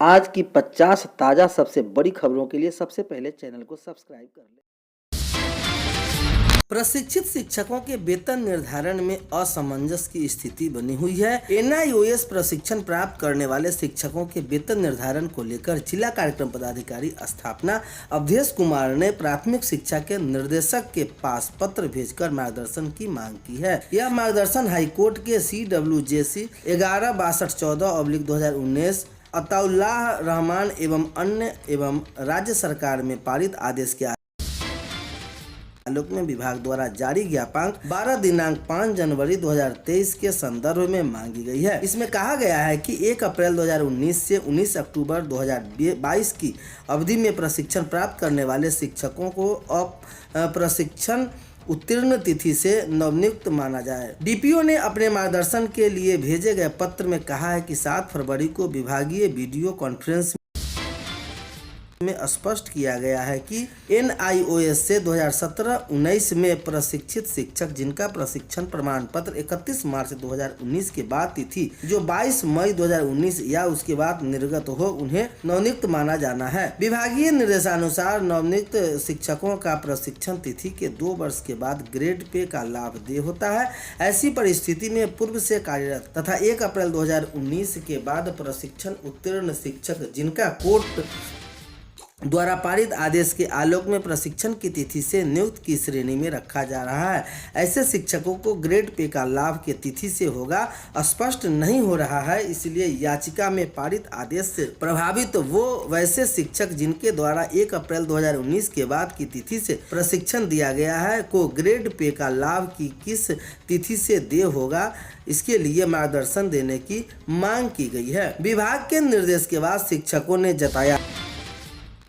आज की 50 ताज़ा सबसे बड़ी खबरों के लिए सबसे पहले चैनल को सब्सक्राइब कर लें। प्रशिक्षित शिक्षकों के वेतन निर्धारण में असमंजस की स्थिति बनी हुई है। एनआईओएस प्रशिक्षण प्राप्त करने वाले शिक्षकों के वेतन निर्धारण को लेकर जिला कार्यक्रम पदाधिकारी स्थापना अवधेश कुमार ने प्राथमिक शिक्षा के निर्देशक के पास पत्र भेजकर मार्गदर्शन की मांग की है। यह मार्गदर्शन हाईकोर्ट के CWJC 11/14/2019 अताउल्लाह रहमान एवं अन्य एवं राज्य सरकार में पारित आदेश के आलोक में विभाग द्वारा जारी ज्ञापांक 12 दिनांक 5 जनवरी 2023 के संदर्भ में मांगी गई है। इसमें कहा गया है कि 1 अप्रैल 2019 से 19 अक्टूबर 2022 की अवधि में प्रशिक्षण प्राप्त करने वाले शिक्षकों को प्रशिक्षण उत्तीर्ण तिथि से नवनियुक्त माना जाए। डीपीओ ने अपने मार्गदर्शन के लिए भेजे गए पत्र में कहा है कि 7 फरवरी को विभागीय वीडियो कॉन्फ्रेंस में स्पष्ट किया गया है कि एनआईओएस से 2017-19 में प्रशिक्षित शिक्षक जिनका प्रशिक्षण प्रमाण पत्र 31 मार्च 2019 के बाद तिथि जो 22 मई 2019 या उसके बाद निर्गत हो उन्हें नवनियुक्त माना जाना है। विभागीय निर्देशानुसार नवनियुक्त शिक्षकों का प्रशिक्षण तिथि के 2 वर्ष के बाद ग्रेड पे का लाभ देय होता है। ऐसी परिस्थिति में पूर्व से कार्यरत तथा 1 अप्रैल 2019 के बाद प्रशिक्षण उत्तीर्ण शिक्षक जिनका कोर्ट द्वारा पारित आदेश के आलोक में प्रशिक्षण की तिथि से नियुक्त की श्रेणी में रखा जा रहा है, ऐसे शिक्षकों को ग्रेड पे का लाभ की तिथि से होगा स्पष्ट नहीं हो रहा है। इसलिए याचिका में पारित आदेश से प्रभावित वो वैसे शिक्षक जिनके द्वारा 1 अप्रैल 2019 के बाद की तिथि से प्रशिक्षण दिया गया है को ग्रेड पे का लाभ की किस तिथि से देय होगा, इसके लिए मार्गदर्शन देने की मांग की गई है। विभाग के निर्देश के बाद शिक्षकों ने जताया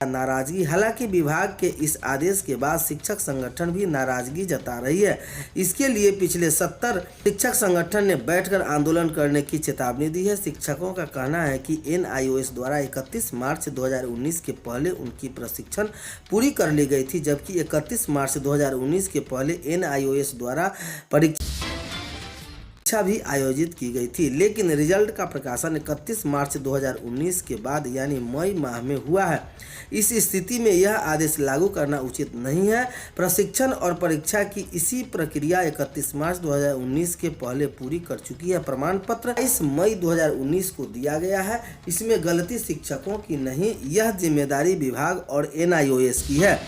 नाराजगी। हालांकि विभाग के इस आदेश के बाद शिक्षक संगठन भी नाराजगी जता रही है। इसके लिए पिछले 70 शिक्षक संगठन ने बैठकर आंदोलन करने की चेतावनी दी है। शिक्षकों का कहना है कि एनआईओएस द्वारा 31 मार्च 2019 के पहले उनकी प्रशिक्षण पूरी कर ली गई थी, जबकि 31 मार्च 2019 के पहले एनआईओएस द्वारा परीक्षा भी आयोजित की गई थी, लेकिन रिजल्ट का प्रकाशन 31 मार्च 2019 के बाद यानी मई माह में हुआ है। इस स्थिति में यह आदेश लागू करना उचित नहीं है। प्रशिक्षण और परीक्षा की इसी प्रक्रिया 31 मार्च 2019 के पहले पूरी कर चुकी है। प्रमाण पत्र 22 मई 2019 को दिया गया है। इसमें गलती शिक्षकों की नहीं, यह जिम्मेदारी विभाग और एनआईओएस की है,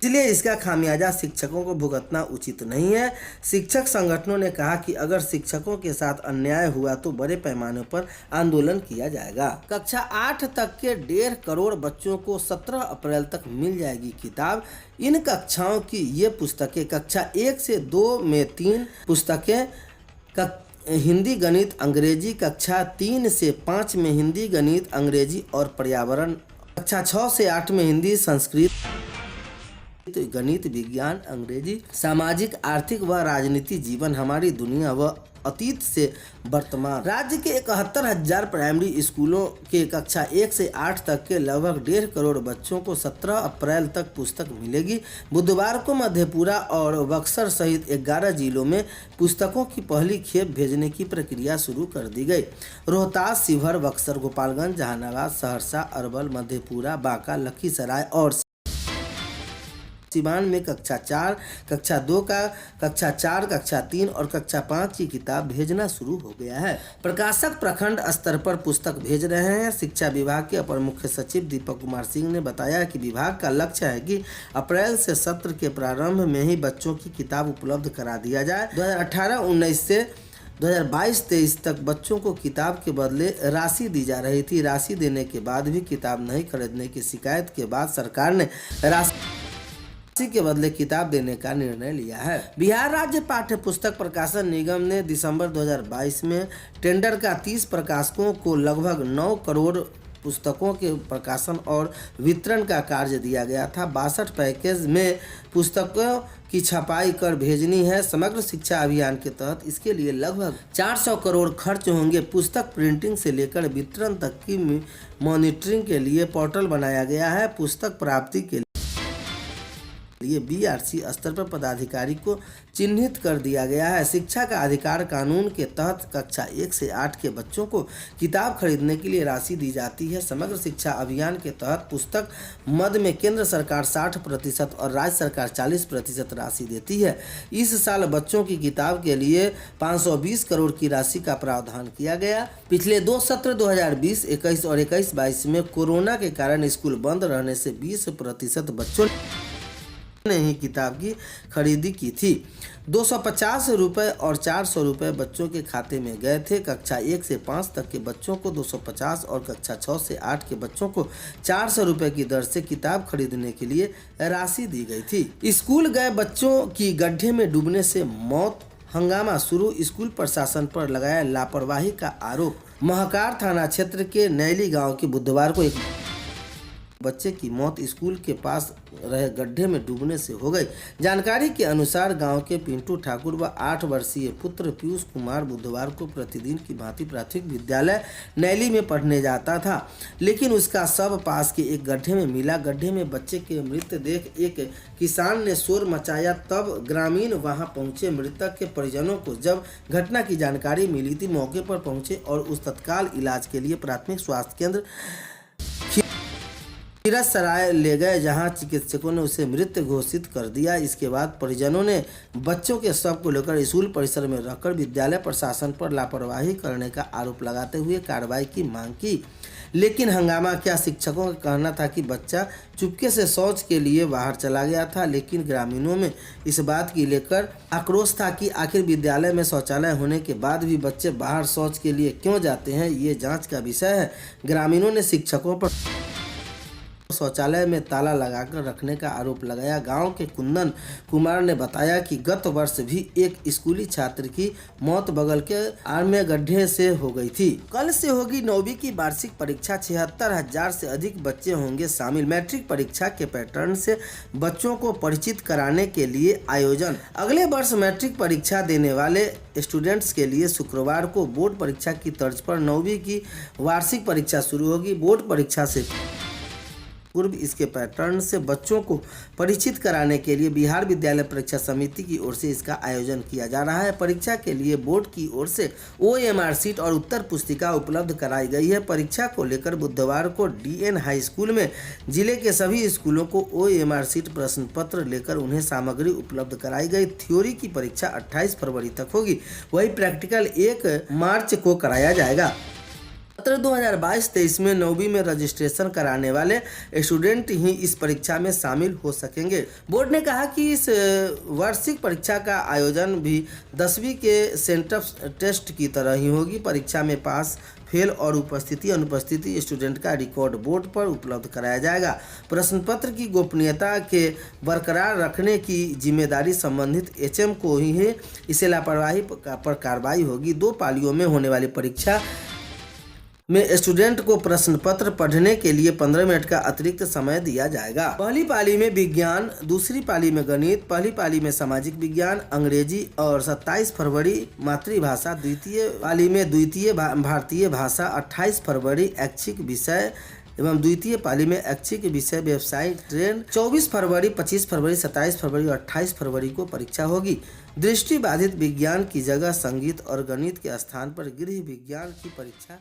इसलिए इसका खामियाजा शिक्षकों को भुगतना उचित नहीं है। शिक्षक संगठनों ने कहा कि अगर शिक्षकों के साथ अन्याय हुआ तो बड़े पैमाने पर आंदोलन किया जाएगा। कक्षा 8 तक के 1.5 करोड़ बच्चों को 17 अप्रैल तक मिल जाएगी किताब। इन कक्षाओं की ये पुस्तकें कक्षा 1 से 2 में 3 पुस्तकें, हिंदी गणित अंग्रेजी, कक्षा 3 से 5 में हिंदी गणित अंग्रेजी और पर्यावरण, कक्षा 6 से 8 में हिंदी संस्कृत गणित विज्ञान अंग्रेजी, सामाजिक आर्थिक व राजनीति जीवन हमारी दुनिया व अतीत से वर्तमान। राज्य के 71,000 प्राइमरी स्कूलों के कक्षा 1 से 8 तक के लगभग 1.5 करोड़ बच्चों को 17 अप्रैल तक पुस्तक मिलेगी। बुधवार को मधेपुरा और बक्सर सहित 11 जिलों में पुस्तकों की पहली खेप भेजने की प्रक्रिया शुरू कर दी गई। रोहतास, शिवहर, बक्सर, गोपालगंज, जहानाबाद, सहरसा, अरवल, मधेपुरा, बांका, लखीसराय और सिवान में कक्षा 4, कक्षा 2 का कक्षा 4, कक्षा 3 और कक्षा 5 की किताब भेजना शुरू हो गया है। प्रकाशक प्रखंड स्तर पर पुस्तक भेज रहे हैं। शिक्षा विभाग के अपर मुख्य सचिव दीपक कुमार सिंह ने बताया कि विभाग का लक्ष्य है कि अप्रैल से सत्र के प्रारंभ में ही बच्चों की किताब उपलब्ध करा दिया जाए। 2018-19 से 2022-23 तक बच्चों को किताब के बदले राशि दी जा रही थी। राशि देने के बाद भी किताब नहीं खरीदने की शिकायत के बाद सरकार ने राशि के बदले किताब देने का निर्णय लिया है। बिहार राज्य पाठ्य पुस्तक प्रकाशन निगम ने दिसंबर 2022 में टेंडर का 30 प्रकाशकों को लगभग 9 करोड़ पुस्तकों के प्रकाशन और वितरण का कार्य दिया गया था। 62 पैकेज में पुस्तकों की छपाई कर भेजनी है। समग्र शिक्षा अभियान के तहत इसके लिए लगभग 400 करोड़ खर्च होंगे। पुस्तक प्रिंटिंग से लेकर वितरण तक की मॉनिटरिंग के लिए पोर्टल बनाया गया है। पुस्तक प्राप्ति के लिए बीआरसी स्तर पर पदाधिकारी को चिन्हित कर दिया गया है। शिक्षा का अधिकार कानून के तहत कक्षा 1 से 8 के बच्चों को किताब खरीदने के लिए राशि दी जाती है। समग्र शिक्षा अभियान के तहत पुस्तक मद में केंद्र सरकार 60% और राज्य सरकार 40% राशि देती है। इस साल बच्चों की किताब के लिए 520 करोड़ की राशि का प्रावधान किया गया। पिछले 2 सत्र 2020-21 और 21-22 में कोरोना के कारण स्कूल बंद रहने से 20% बच्चों ने ही किताब की खरीदी की थी। 250 रुपये और 400 रुपये बच्चों के खाते में गए थे। कक्षा 1 से 5 तक के बच्चों को 250 और कक्षा 6 से 8 के बच्चों को 400 रुपये की दर से किताब खरीदने के लिए राशि दी गई थी। स्कूल गए बच्चों की गड्ढे में डूबने से मौत, हंगामा शुरू, स्कूल प्रशासन पर लगाया लापरवाही का आरोप। महकार थाना क्षेत्र के नैली गाँव की बुधवार को एक बच्चे की मौत स्कूल के पास रहे गड्ढे में डूबने से हो गई। जानकारी के अनुसार गांव के पिंटू ठाकुर व 8 वर्षीय पुत्र पीयूष कुमार बुधवार को प्रतिदिन की भांति प्राथमिक विद्यालय नैली में पढ़ने जाता था, लेकिन उसका शव पास के एक गड्ढे में मिला। गड्ढे में बच्चे के मृत देख एक किसान ने शोर मचाया, तब ग्रामीण वहां पहुंचे। मृतक के परिजनों को जब घटना की जानकारी मिली थी, मौके पर पहुंचे और उस तत्काल इलाज के लिए प्राथमिक स्वास्थ्य केंद्र खीरसराय ले गए, जहां चिकित्सकों ने उसे मृत घोषित कर दिया। इसके बाद परिजनों ने बच्चों के शव को लेकर स्कूल परिसर में रखकर विद्यालय प्रशासन पर लापरवाही करने का आरोप लगाते हुए कार्रवाई की मांग की, लेकिन हंगामा क्या। शिक्षकों का कहना था कि बच्चा चुपके से शौच के लिए बाहर चला गया था, लेकिन ग्रामीणों में इस बात की लेकर आक्रोश था कि आखिर विद्यालय में शौचालय होने के बाद भी बच्चे बाहर शौच के लिए क्यों जाते हैं, ये जाँच का विषय है। ग्रामीणों ने शिक्षकों पर शौचालय में ताला लगाकर रखने का आरोप लगाया। गांव के कुंदन कुमार ने बताया कि गत वर्ष भी एक स्कूली छात्र की मौत बगल के आर्मे गड्ढे से हो गई थी। कल से होगी 9वीं की वार्षिक परीक्षा। 76,000 से अधिक बच्चे होंगे शामिल। मैट्रिक परीक्षा के पैटर्न से बच्चों को परिचित कराने के लिए आयोजन। अगले वर्ष मैट्रिक परीक्षा देने वाले स्टूडेंट्स के लिए शुक्रवार को बोर्ड परीक्षा की तर्ज पर 9वीं की वार्षिक परीक्षा शुरू होगी। बोर्ड परीक्षा से पूर्व इसके पैटर्न से बच्चों को परिचित कराने के लिए बिहार विद्यालय परीक्षा समिति की ओर से इसका आयोजन किया जा रहा है। परीक्षा के लिए बोर्ड की ओर से OMR सीट और उत्तर पुस्तिका उपलब्ध कराई गई है। परीक्षा को लेकर बुधवार को DN हाई स्कूल में जिले के सभी स्कूलों को OMR सीट प्रश्न पत्र लेकर उन्हें सामग्री उपलब्ध कराई गई। थ्योरी की परीक्षा 28 फरवरी तक होगी, वही प्रैक्टिकल 1 मार्च को कराया जाएगा। सत्र 2022-23 में 9वीं में रजिस्ट्रेशन कराने वाले स्टूडेंट ही इस परीक्षा में शामिल हो सकेंगे। बोर्ड ने कहा कि इस वार्षिक परीक्षा का आयोजन भी 10वीं के सेंटअप टेस्ट की तरह ही होगी। परीक्षा में पास, फेल और उपस्थिति अनुपस्थिति स्टूडेंट का रिकॉर्ड बोर्ड पर उपलब्ध कराया जाएगा। प्रश्न पत्र की गोपनीयता के बरकरार रखने की जिम्मेदारी संबंधित HM को ही है। इसे लापरवाही पर कार्रवाई होगी। 2 पालियों में होने वाली परीक्षा में स्टूडेंट को प्रश्न पत्र पढ़ने के लिए 15 मिनट का अतिरिक्त समय दिया जाएगा। पहली पाली में विज्ञान, दूसरी पाली में गणित, पहली पाली में सामाजिक विज्ञान, अंग्रेजी और 27 फरवरी मातृभाषा, द्वितीय पाली में द्वितीय भारतीय भाषा, 28 फरवरी ऐच्छिक विषय एवं द्वितीय पाली में ऐच्छिक विषय व्यवसायिक ट्रेन। 24 फरवरी, 25 फरवरी, 27 फरवरी और 28 फरवरी को परीक्षा होगी। दृष्टिबाधित विज्ञान की जगह संगीत और गणित के स्थान पर गृह विज्ञान की परीक्षा